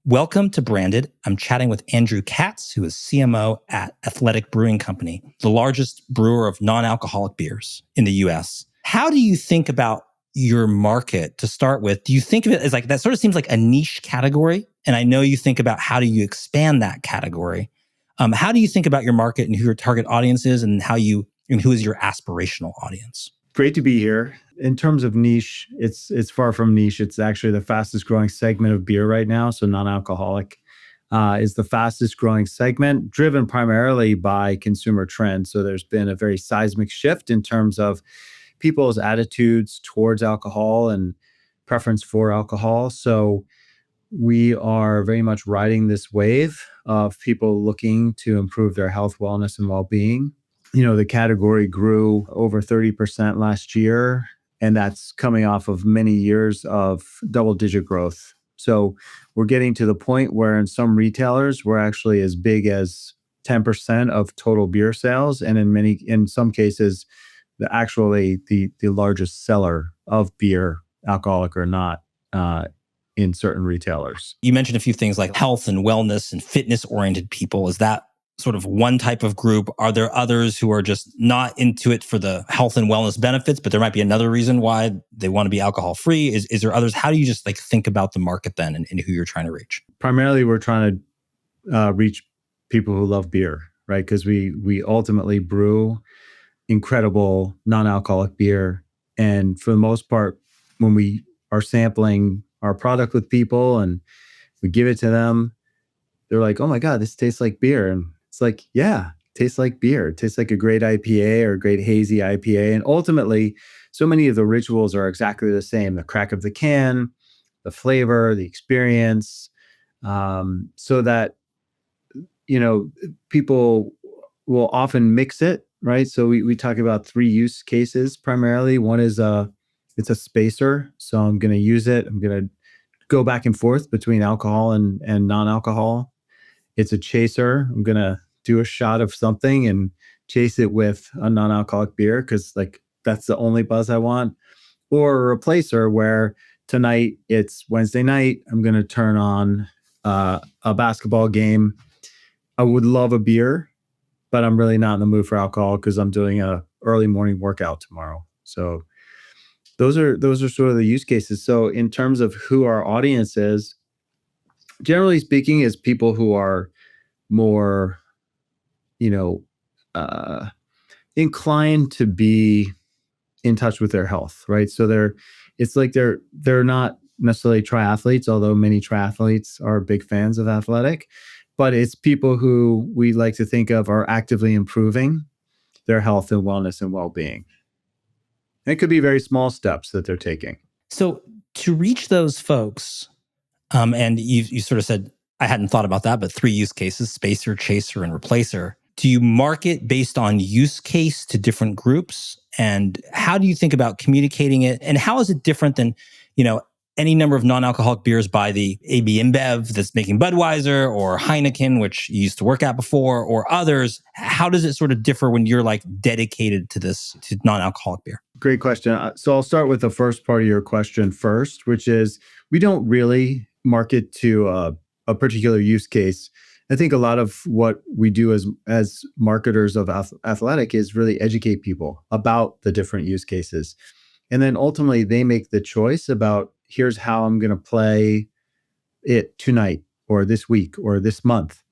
Welcome to Branded. I'm chatting with Andrew Katz, who is CMO at Athletic Brewing Company, the largest brewer of non-alcoholic beers in the US. How do you think about your market to start with? Do you think of it as like, that sort of seems like a niche category? And I know you think about how do you expand that category. How do you think about your market and who your target audience is and who is your aspirational audience? Great to be here. In terms of niche, it's far from niche. It's actually the fastest growing segment of beer right now. So non-alcoholic is the fastest growing segment, driven primarily by consumer trends. So there's been a very seismic shift in terms of people's attitudes towards alcohol and preference for alcohol. So we are very much riding this wave of people looking to improve their health, wellness, and well-being. You know, the category grew over 30% last year, and that's coming off of many years of double-digit growth. So we're getting to the point where in some retailers, we're actually as big as 10% of total beer sales, and in some cases, the largest seller of beer, alcoholic or not, in certain retailers. You mentioned a few things like health and wellness and fitness-oriented people. Is that sort of one type of group? Are there others who are just not into it for the health and wellness benefits, but there might be another reason why they want to be alcohol free? Is there others? How do you just like think about the market then and who you're trying to reach? Primarily, we're trying to reach people who love beer, right? Because we ultimately brew incredible non-alcoholic beer. And for the most part, when we are sampling our product with people and we give it to them, they're like, oh my God, this tastes like beer. And it's like, yeah, it tastes like beer. It tastes like a great IPA or a great hazy IPA. And ultimately, so many of the rituals are exactly the same. The crack of the can, the flavor, the experience, so that, you know, people will often mix it, right? So we talk about three use cases primarily. One is it's a spacer. So I'm going to use it. I'm going to go back and forth between alcohol and non-alcohol. It's a chaser. I'm going to do a shot of something and chase it with a non-alcoholic beer because like that's the only buzz I want. Or a replacer where tonight it's Wednesday night. I'm going to turn on a basketball game. I would love a beer, but I'm really not in the mood for alcohol because I'm doing a early morning workout tomorrow. So those are sort of the use cases. So in terms of who our audience is, generally speaking, is people who are more, inclined to be in touch with their health, right? So they're not necessarily triathletes, although many triathletes are big fans of athletic, but it's people who we like to think of are actively improving their health and wellness and well-being. It could be very small steps that they're taking. So to reach those folks, and you sort of said, I hadn't thought about that, but three use cases, spacer, chaser, and replacer. Do you market based on use case to different groups? And how do you think about communicating it? And how is it different than, any number of non-alcoholic beers by the AB InBev that's making Budweiser or Heineken, which you used to work at before, or others? How does it sort of differ when you're like dedicated to non-alcoholic beer? Great question. So I'll start with the first part of your question first, which is we don't really market to a particular use case. I think a lot of what we do as marketers of athletic is really educate people about the different use cases. And then ultimately they make the choice about here's how I'm going to play it tonight or this week or this month.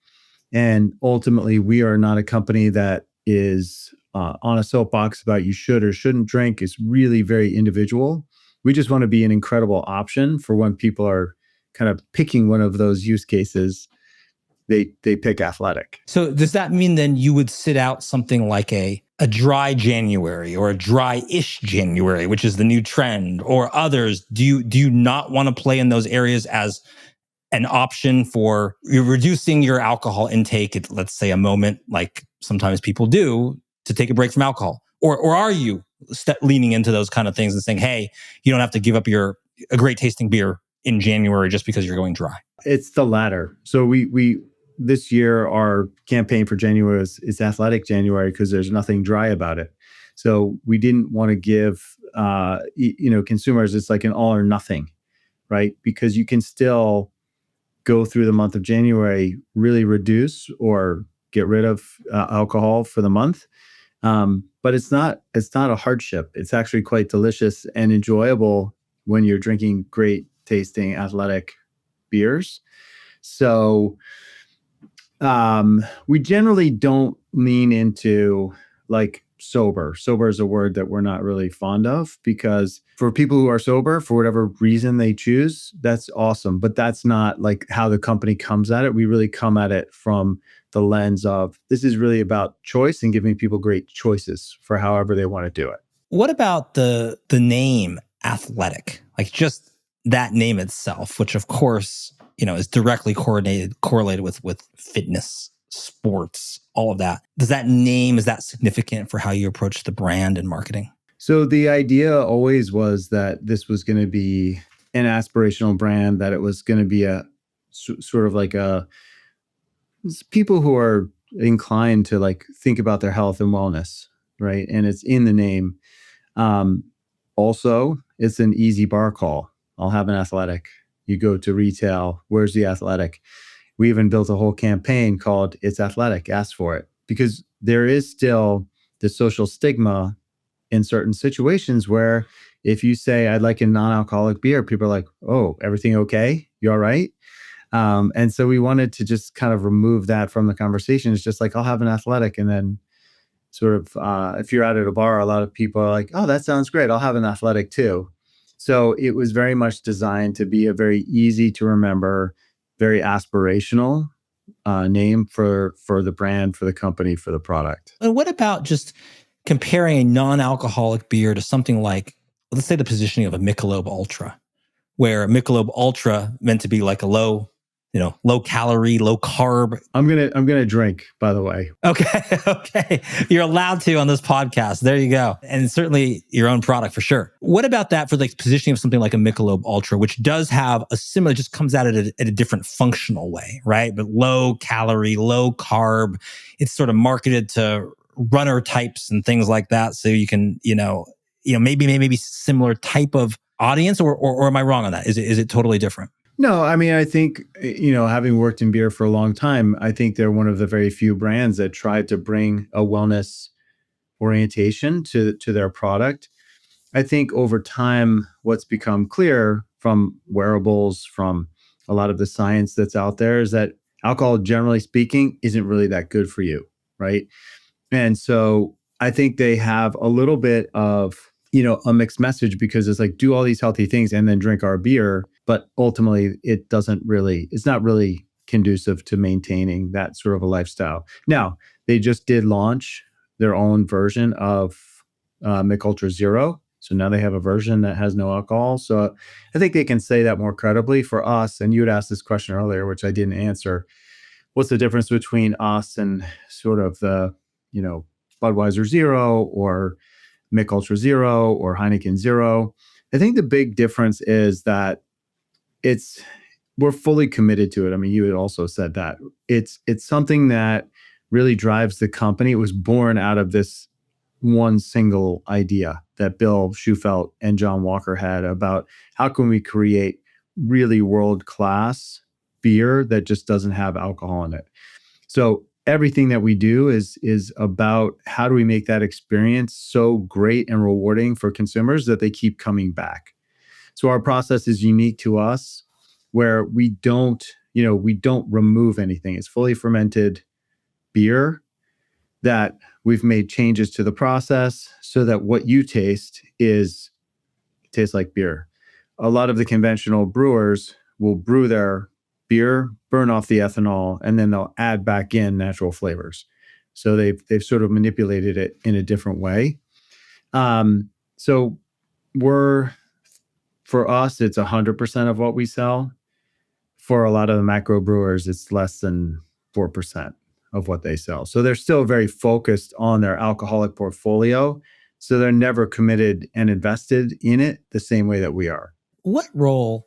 And ultimately we are not a company that is on a soapbox about you should or shouldn't drink. It's really very individual. We just want to be an incredible option for when people are kind of picking one of those use cases. They pick athletic. So does that mean then you would sit out something like a dry January or a dry-ish January, which is the new trend, or others? Do you not want to play in those areas as an option for reducing your alcohol intake at, let's say, a moment like sometimes people do to take a break from alcohol? Or are you leaning into those kind of things and saying, hey, you don't have to give up a great tasting beer in January just because you're going dry? It's the latter. So we this year, our campaign for January is Athletic January because there's nothing dry about it. So we didn't want to give consumers, it's like an all or nothing, right? Because you can still go through the month of January, really reduce or get rid of alcohol for the month. But it's not a hardship. It's actually quite delicious and enjoyable when you're drinking great tasting athletic beers. So we generally don't lean into like sober. Sober is a word that we're not really fond of, because for people who are sober, for whatever reason they choose, that's awesome. But that's not like how the company comes at it. We really come at it from the lens of, this is really about choice and giving people great choices for however they want to do it. What about the name Athletic? Like just that name itself, which of course, is directly correlated with fitness, sports, all of that. Is that significant for how you approach the brand and marketing? So the idea always was that this was going to be an aspirational brand, that it was going to be a sort of like people who are inclined to like think about their health and wellness, right? And it's in the name. Also, it's an easy bar call. I'll have an Athletic. You go to retail, where's the Athletic? We even built a whole campaign called It's Athletic, ask for it. Because there is still the social stigma in certain situations where if you say, I'd like a non-alcoholic beer, people are like, oh, everything okay? You all right? And so we wanted to just kind of remove that from the conversation. It's just like, I'll have an Athletic. And then sort of, if you're out at a bar, a lot of people are like, oh, that sounds great. I'll have an Athletic too. So it was very much designed to be a very easy to remember, very aspirational name for the brand, for the company, for the product. And what about just comparing a non-alcoholic beer to something like, let's say, the positioning of a Michelob Ultra, where Michelob Ultra meant to be like a low calorie, low carb. I'm gonna drink, by the way. Okay. You're allowed to on this podcast. There you go. And certainly your own product for sure. What about that for the positioning of something like a Michelob Ultra, which does have a similar, just comes at it at a different functional way, right? But low calorie, low carb. It's sort of marketed to runner types and things like that. So you can, maybe similar type of audience, or am I wrong on that? Is it totally different? No, I mean, I think, having worked in beer for a long time, I think they're one of the very few brands that tried to bring a wellness orientation to their product. I think over time, what's become clear from wearables, from a lot of the science that's out there, is that alcohol, generally speaking, isn't really that good for you, right? And so I think they have a little bit of, a mixed message, because it's like, do all these healthy things and then drink our beer. But ultimately, it's not really conducive to maintaining that sort of a lifestyle. Now, they just did launch their own version of Mich Ultra Zero. So now they have a version that has no alcohol. So I think they can say that more credibly. For us, and you had asked this question earlier, which I didn't answer, what's the difference between us and sort of the, Budweiser Zero or Mich Ultra Zero or Heineken Zero? I think the big difference is that we're fully committed to it. I mean, you had also said that it's something that really drives the company. It was born out of this one single idea that Bill Shufelt and John Walker had about how can we create really world-class beer that just doesn't have alcohol in it. So everything that we do is about how do we make that experience so great and rewarding for consumers that they keep coming back. So our process is unique to us, where we don't remove anything. It's fully fermented beer that we've made changes to the process so that what you tastes like beer. A lot of the conventional brewers will brew their beer, burn off the ethanol, and then they'll add back in natural flavors. So they've sort of manipulated it in a different way. So for us, it's 100% of what we sell. For a lot of the macro brewers, it's less than 4% of what they sell. So they're still very focused on their alcoholic portfolio. So they're never committed and invested in it the same way that we are. What role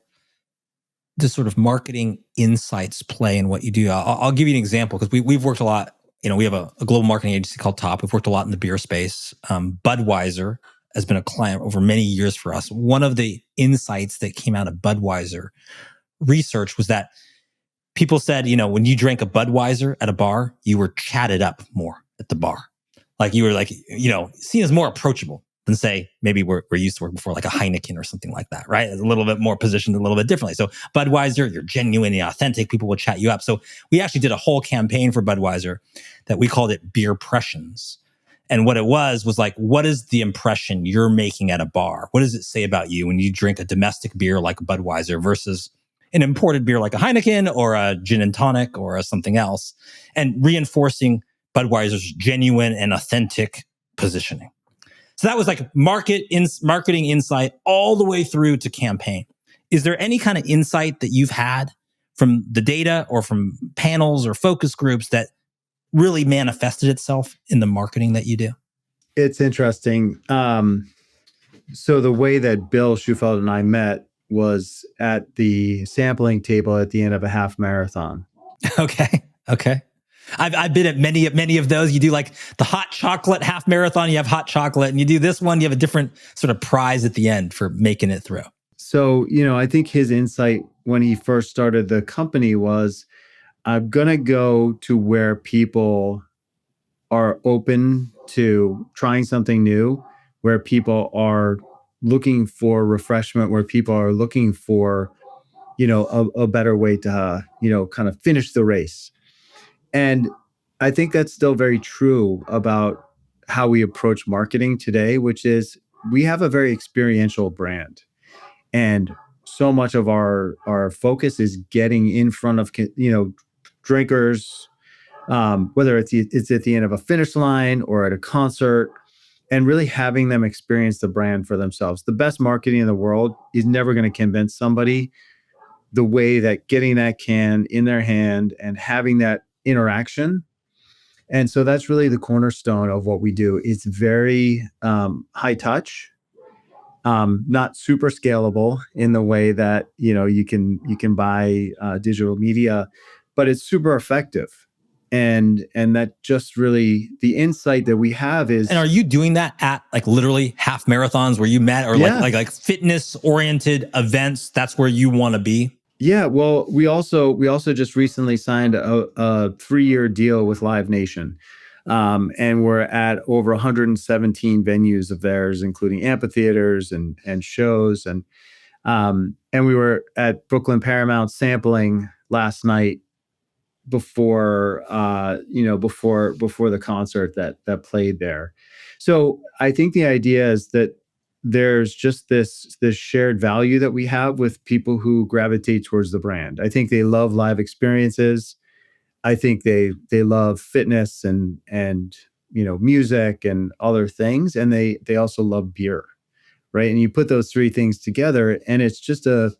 does sort of marketing insights play in what you do? I'll give you an example, because we've worked a lot. We have a global marketing agency called Top. We've worked a lot in the beer space. Budweiser has been a client over many years for us. One of the insights that came out of Budweiser research was that people said, when you drank a Budweiser at a bar, you were chatted up more at the bar. Like you were like, seen as more approachable than say maybe we're used to work before, like a Heineken or something like that, right? It's a little bit more positioned a little bit differently. So Budweiser, you're genuine and authentic. People will chat you up. So we actually did a whole campaign for Budweiser that we called it Beer Impressions. And what it was like, what is the impression you're making at a bar? What does it say about you when you drink a domestic beer like Budweiser versus an imported beer like a Heineken or a gin and tonic or something else? And reinforcing Budweiser's genuine and authentic positioning. So that was like marketing insight all the way through to campaign. Is there any kind of insight that you've had from the data or from panels or focus groups that really manifested itself in the marketing that you do? It's interesting. So the way that Bill Schufeld and I met was at the sampling table at the end of a half marathon. Okay. I've been at many of those. You do like the hot chocolate half marathon, you have hot chocolate, and you do this one, you have a different sort of prize at the end for making it through. So, I think his insight when he first started the company was, I'm going to go to where people are open to trying something new, where people are looking for refreshment, where people are looking for, a better way to, kind of finish the race. And I think that's still very true about how we approach marketing today, which is we have a very experiential brand. And so much of our focus is getting in front of, drinkers, whether it's at the end of a finish line or at a concert, and really having them experience the brand for themselves. The best marketing in the world is never going to convince somebody the way that getting that can in their hand and having that interaction. And so that's really the cornerstone of what we do. It's very high touch, not super scalable in the way that you can buy digital media, but it's super effective. And that just really the insight that we have is. And are you doing that at like literally half marathons where you met, or like fitness oriented events? That's where you want to be. Yeah, well, we also just recently signed a 3-year deal with Live Nation. And we're at over 117 venues of theirs, including amphitheaters and shows. And we were at Brooklyn Paramount sampling last night before the concert that played there. So I think the idea is that there's just this shared value that we have with people who gravitate towards the brand. I think they love live experiences. I think they love fitness and music and other things, and they also love beer, right? And you put those three things together, and it's a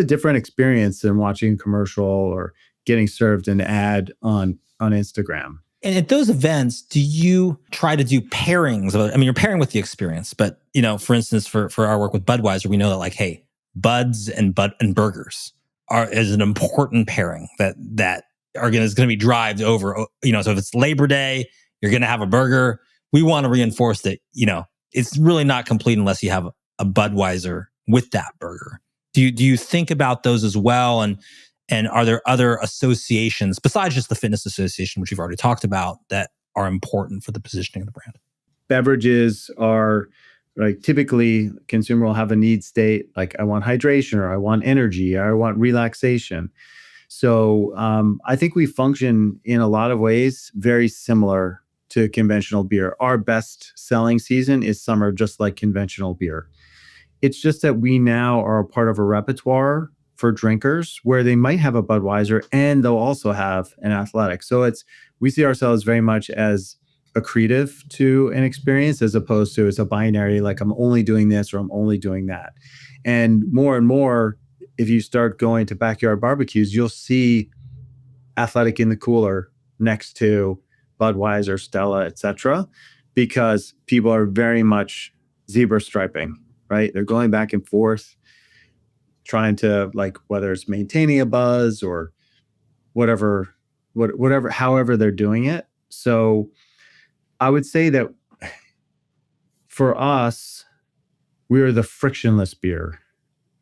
different experience than watching a commercial or getting served an ad on Instagram. And at those events, do you try to do pairings? I mean, you're pairing with the experience, but for instance, for our work with Budweiser, we know that like, hey, buds and burgers is an important pairing that is going to be drived over. So if it's Labor Day, you're going to have a burger. We want to reinforce that it's really not complete unless you have a Budweiser with that burger. Do you think about those as well? And are there other associations besides just the fitness association, which you've already talked about, that are important for the positioning of the brand? Beverages are like typically consumer will have a need state, like I want hydration or I want energy or I want relaxation. So I think we function in a lot of ways very similar to conventional beer. Our best selling season is summer, just like conventional beer. It's just that we now are a part of a repertoire for drinkers where they might have a Budweiser and they'll also have an Athletic. So we see ourselves very much as accretive to an experience as opposed to it's a binary, like I'm only doing this or I'm only doing that. And more, if you start going to backyard barbecues, you'll see Athletic in the cooler next to Budweiser, Stella, etc., because people are very much zebra striping, right? They're going back and forth, trying to like whether it's maintaining a buzz or whatever, however they're doing it. So I would say that for us, we're the frictionless beer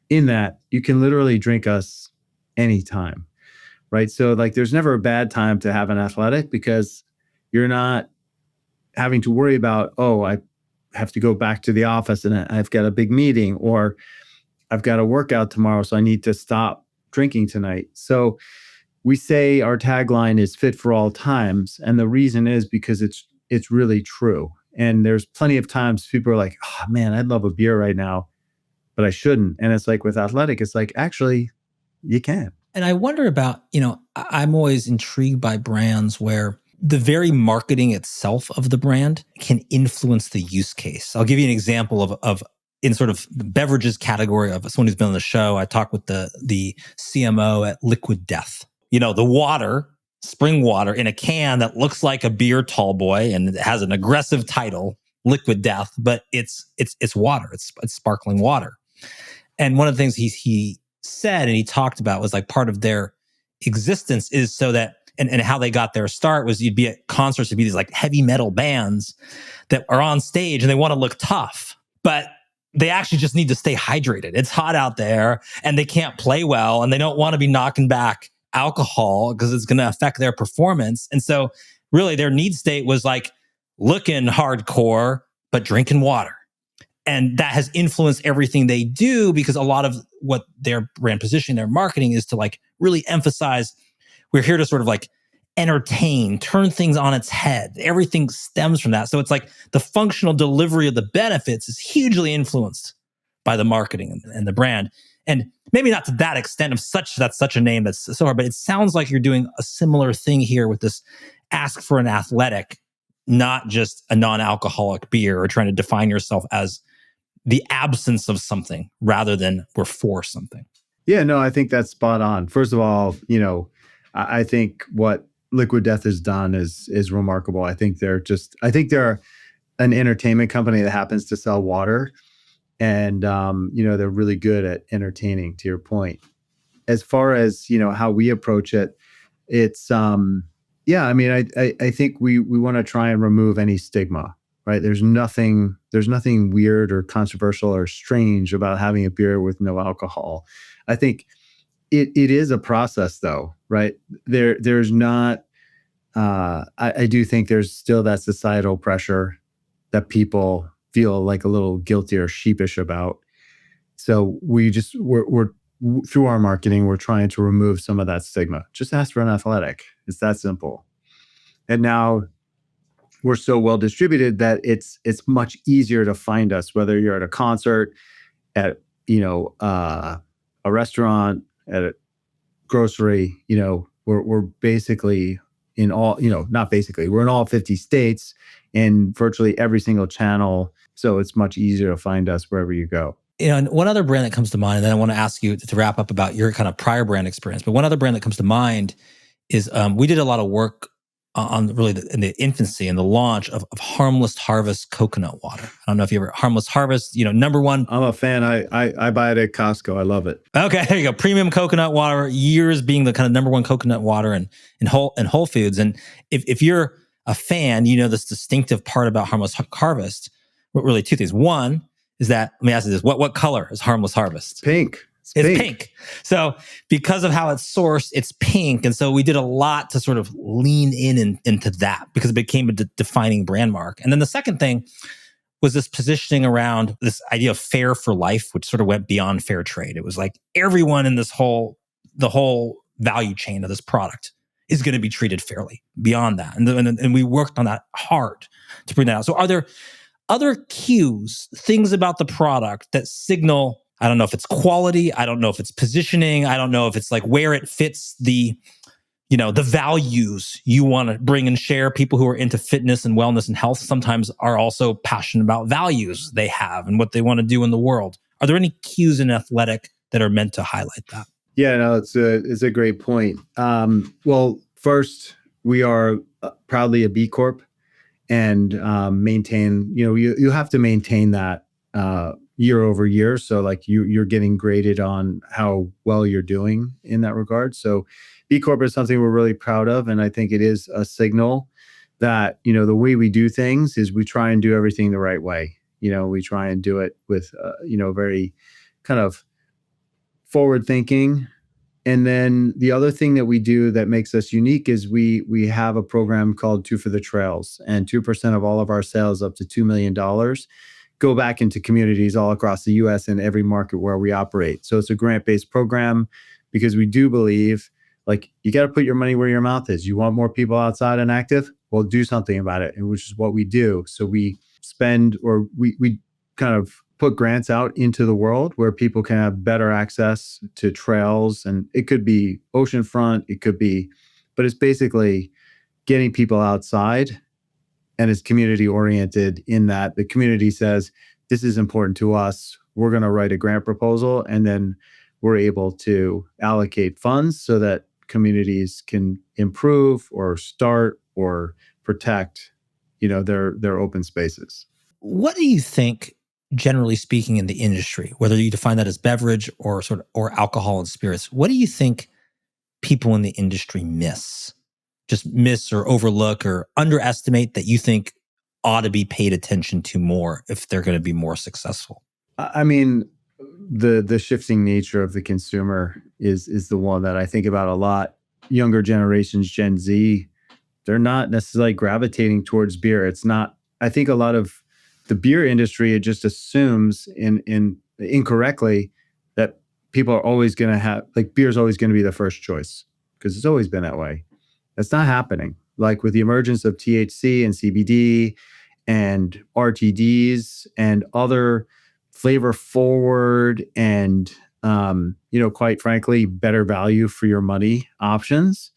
in that you can literally drink us anytime, right? So like there's never a bad time to have an athletic because you're not having to worry about, oh, I have to go back to the office and I've got a big meeting, or I've got a workout tomorrow, so I need to stop drinking tonight. So we say our tagline is fit for all times. And the reason is because it's really true. And there's plenty of times people are like, oh man, I'd love a beer right now, but I shouldn't. And it's like with athletic, it's like, actually, you can. And I wonder about, I'm always intrigued by brands where the very marketing itself of the brand can influence the use case. I'll give you an example of in sort of the beverages category of someone who's been on the show. I talked with the CMO at Liquid Death. The water, spring water in a can that looks like a beer tall boy and it has an aggressive title, Liquid Death, but it's water. It's sparkling water. And one of the things he said and he talked about was like part of their existence is so that, and how they got their start was you'd be at concerts, it'd be these like heavy metal bands that are on stage and they want to look tough, but they actually just need to stay hydrated. It's hot out there and they can't play well and they don't want to be knocking back alcohol because it's going to affect their performance. And so really their need state was like looking hardcore, but drinking water. And that has influenced everything they do because a lot of what their brand positioning, their marketing is to like really emphasize, we're here to sort of like entertain, turn things on its head. Everything stems from that. So it's like the functional delivery of the benefits is hugely influenced by the marketing and the brand. And maybe not to that extent of that's such a name that's so hard, but it sounds like you're doing a similar thing here with this ask for an athletic, not just a non-alcoholic beer, or trying to define yourself as the absence of something rather than we're for something. Yeah, no, I think that's spot on. First of all, I think what Liquid Death has done is remarkable. I think they're an entertainment company that happens to sell water. And, they're really good at entertaining, to your point. As far as, how we approach it, it's, I think we want to try and remove any stigma, right? There's nothing weird or controversial or strange about having a beer with no alcohol. I think it is a process though, right? There's not, I do think there's still that societal pressure that people feel like a little guilty or sheepish about. So we're through our marketing, we're trying to remove some of that stigma. Just ask for an athletic. It's that simple. And now we're so well distributed that it's much easier to find us, whether you're at a concert, at a restaurant, at a grocery. We're basically in all, not basically, we're in all 50 states in virtually every single channel. So it's much easier to find us wherever you go. And one other brand that comes to mind, and then I want to ask you to wrap up about your kind of prior brand experience, but one other brand that comes to mind is we did a lot of work on really in the infancy and the launch of Harmless Harvest coconut water. I don't know if you ever, Harmless Harvest, number one. I'm a fan. I buy it at Costco. I love it. Okay, there you go. Premium coconut water, years being the kind of number one coconut water in Whole Foods. And if you're a fan, this distinctive part about Harmless Harvest, really two things. One is that, let me ask you this, what color is Harmless Harvest? Pink. It's pink. So because of how it's sourced, it's pink. And so we did a lot to sort of lean into that because it became a defining brand mark. And then the second thing was this positioning around this idea of fair for life, which sort of went beyond fair trade. It was like everyone in the whole value chain of this product is going to be treated fairly beyond that. And we worked on that hard to bring that out. So are there other cues, things about the product that signal, I don't know if it's quality, I don't know if it's positioning, I don't know if it's like where it fits the values you want to bring and share. People who are into fitness and wellness and health sometimes are also passionate about values they have and what they want to do in the world. Are there any cues in athletic that are meant to highlight that? Yeah, no, it's a great point. Well, first, we are proudly a B Corp and maintain, you have to maintain that year over year. So like you're getting graded on how well you're doing in that regard. So B Corp is something we're really proud of. And I think it is a signal that, the way we do things is we try and do everything the right way. We try and do it with, very kind of forward thinking, And then the other thing that we do that makes us unique is we have a program called Two for the Trails, and 2% of all of our sales up to $2 million go back into communities all across the US and every market where we operate. So it's a grant-based program because we do believe like you got to put your money where your mouth is. You want more people outside and active? Well, do something about it, and which is what we do. So we spend or we kind of put grants out into the world where people can have better access to trails, and it could be oceanfront, it could be, but it's basically getting people outside, and it's community oriented in that the community says, this is important to us. We're going to write a grant proposal, and then we're able to allocate funds so that communities can improve or start or protect, their open spaces. What do you think, generally speaking, in the industry, whether you define that as beverage or alcohol and spirits, what do you think people in the industry just miss or overlook or underestimate that you think ought to be paid attention to more if they're going to be more successful? I mean, the shifting nature of the consumer is the one that I think about a lot. Younger generations, Gen Z, they're not necessarily gravitating towards beer. It's not. I think a lot of the beer industry, it just assumes in incorrectly that people are always going to have like beer is always going to be the first choice because it's always been that way. That's not happening. Like with the emergence of THC and CBD and RTDs and other flavor forward and quite frankly, better value for your money options,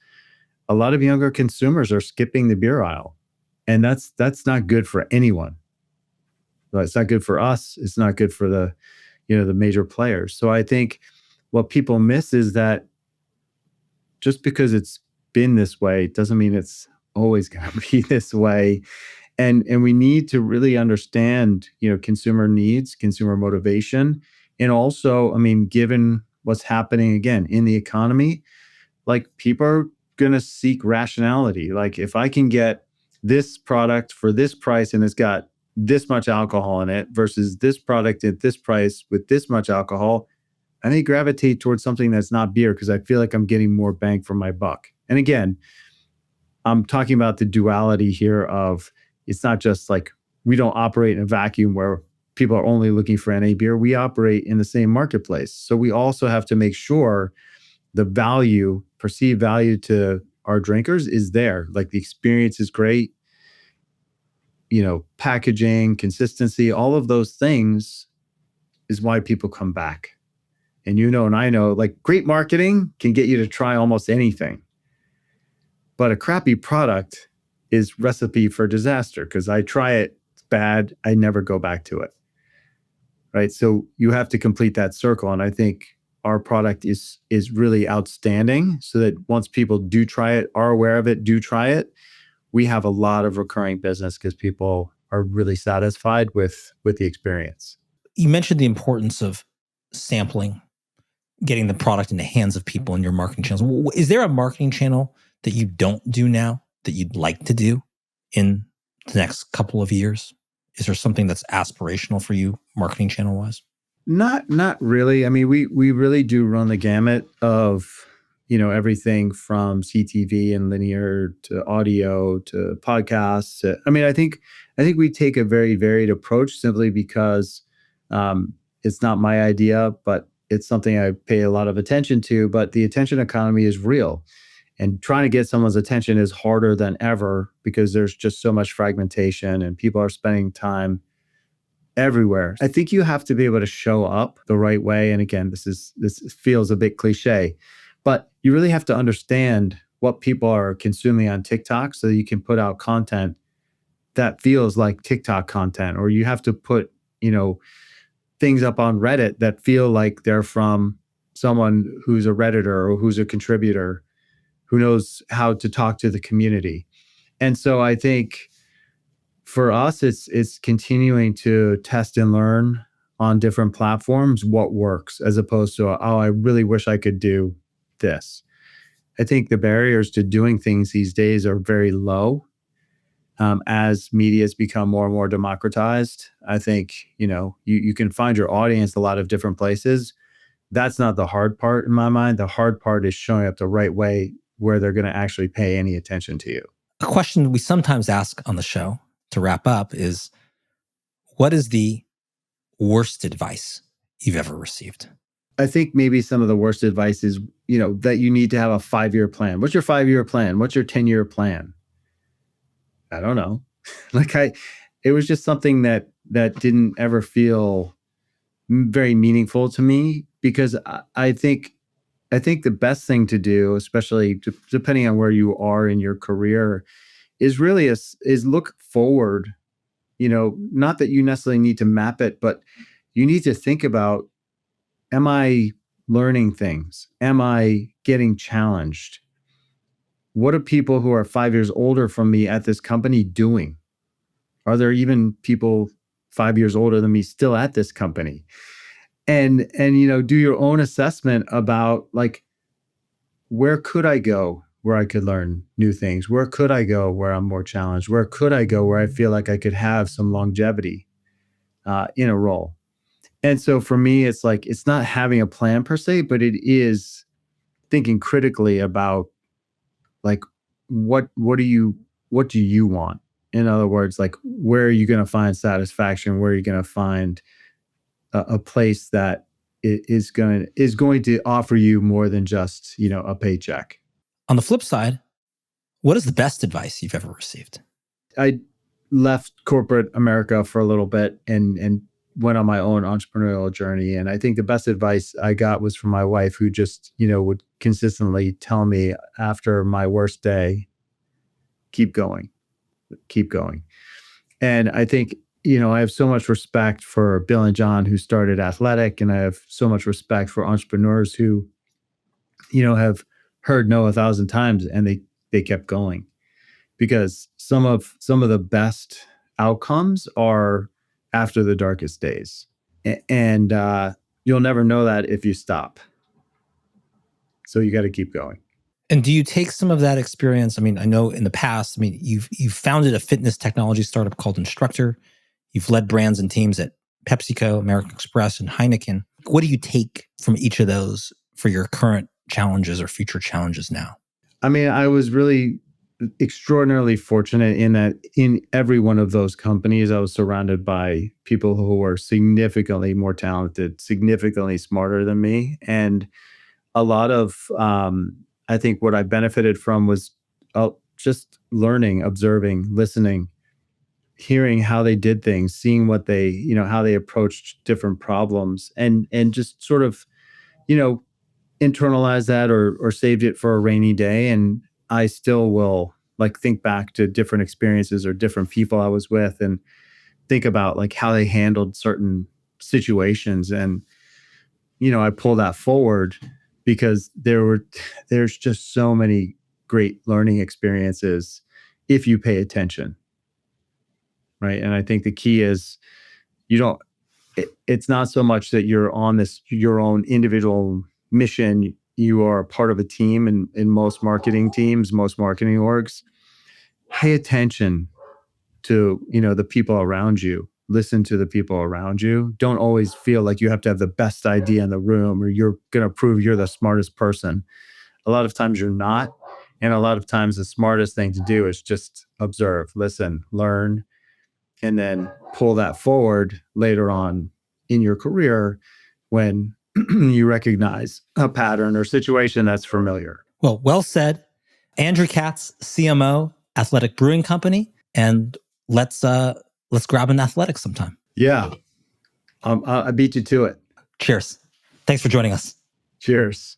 a lot of younger consumers are skipping the beer aisle. And that's not good for anyone. It's not good for us. It's not good for the major players. So I think what people miss is that just because it's been this way doesn't mean it's always going to be this way. And we need to really understand, consumer needs, consumer motivation. And also, I mean, given what's happening again in the economy, like people are going to seek rationality. Like if I can get this product for this price and it's got this much alcohol in it versus this product at this price with this much alcohol, I may gravitate towards something that's not beer because I feel like I'm getting more bang for my buck. And again, I'm talking about the duality here of it's not just like we don't operate in a vacuum where people are only looking for NA beer. We operate in the same marketplace. So we also have to make sure the value, perceived value to our drinkers is there. Like the experience is great, packaging, consistency, all of those things is why people come back. And and I know, like great marketing can get you to try almost anything. But a crappy product is recipe for disaster because I try it, it's bad, I never go back to it. Right? So you have to complete that circle. And I think our product is really outstanding so that once people do try it, are aware of it, do try it, we have a lot of recurring business because people are really satisfied with the experience. You mentioned the importance of sampling, getting the product in the hands of people in your marketing channels. Is there a marketing channel that you don't do now that you'd like to do in the next couple of years? Is there something that's aspirational for you marketing channel wise? Not really. I mean, we really do run the gamut of, everything from CTV and linear to audio to podcasts. I think we take a very varied approach simply because it's not my idea, but it's something I pay a lot of attention to. But the attention economy is real. And trying to get someone's attention is harder than ever because there's just so much fragmentation and people are spending time everywhere. I think you have to be able to show up the right way. And again, this feels a bit cliche, but you really have to understand what people are consuming on TikTok so that you can put out content that feels like TikTok content, or you have to put, things up on Reddit that feel like they're from someone who's a Redditor or who's a contributor who knows how to talk to the community. And so I think for us, it's continuing to test and learn on different platforms what works as opposed to, I really wish I could do this. I think the barriers to doing things these days are very low. As media has become more and more democratized, I think, you can find your audience a lot of different places. That's not the hard part in my mind. The hard part is showing up the right way where they're going to actually pay any attention to you. A question we sometimes ask on the show to wrap up is, what is the worst advice you've ever received? I think maybe some of the worst advice is, that you need to have a 5-year plan. What's your 5-year plan? What's your 10-year plan? I don't know. It was just something that didn't ever feel very meaningful to me, because I think the best thing to do, especially depending on where you are in your career, is really is look forward. Not that you necessarily need to map it, but you need to think about, am I learning things? Am I getting challenged? What are people who are 5 years older from me at this company doing? Are there even people 5 years older than me still at this company? And do your own assessment about, like, where could I go where I could learn new things? Where could I go where I'm more challenged? Where could I go where I feel like I could have some longevity in a role? And so for me, it's like, it's not having a plan per se, but it is thinking critically about, like, what do you want? In other words, like, where are you going to find satisfaction? Where are you going to find a place that is going to offer you more than just, a paycheck? On the flip side, what is the best advice you've ever received? I left corporate America for a little bit and went on my own entrepreneurial journey. And I think the best advice I got was from my wife, who just, would consistently tell me after my worst day, keep going. And I think, I have so much respect for Bill and John, who started Athletic, and I have so much respect for entrepreneurs who, have heard no 1,000 times and they kept going, because some of the best outcomes are after the darkest days. And you'll never know that if you stop. So you got to keep going. And do you take some of that experience? I mean, I know in the past, you've founded a fitness technology startup called Instructor. You've led brands and teams at PepsiCo, American Express, and Heineken. What do you take from each of those for your current challenges or future challenges now? I mean, I was really extraordinarily fortunate in that in every one of those companies, I was surrounded by people who were significantly more talented, significantly smarter than me. And a lot of, I think what I benefited from was just learning, observing, listening, hearing how they did things, seeing what they, how they approached different problems, and just sort of, internalize that or saved it for a rainy day. And I still will, like, think back to different experiences or different people I was with and think about, like, how they handled certain situations. And, I pull that forward because there's just so many great learning experiences if you pay attention. Right. And I think the key is it's not so much that you're on your own individual mission. You are part of a team, and in most marketing teams, most marketing orgs, pay attention to, the people around you. Listen to the people around you. Don't always feel like you have to have the best idea in the room or you're going to prove you're the smartest person. A lot of times you're not. And a lot of times the smartest thing to do is just observe, listen, learn, and then pull that forward later on in your career when you recognize a pattern or situation that's familiar. Well said. Andrew Katz, CMO, Athletic Brewing Company, and let's grab an athletic sometime. Yeah, I beat you to it. Cheers. Thanks for joining us. Cheers.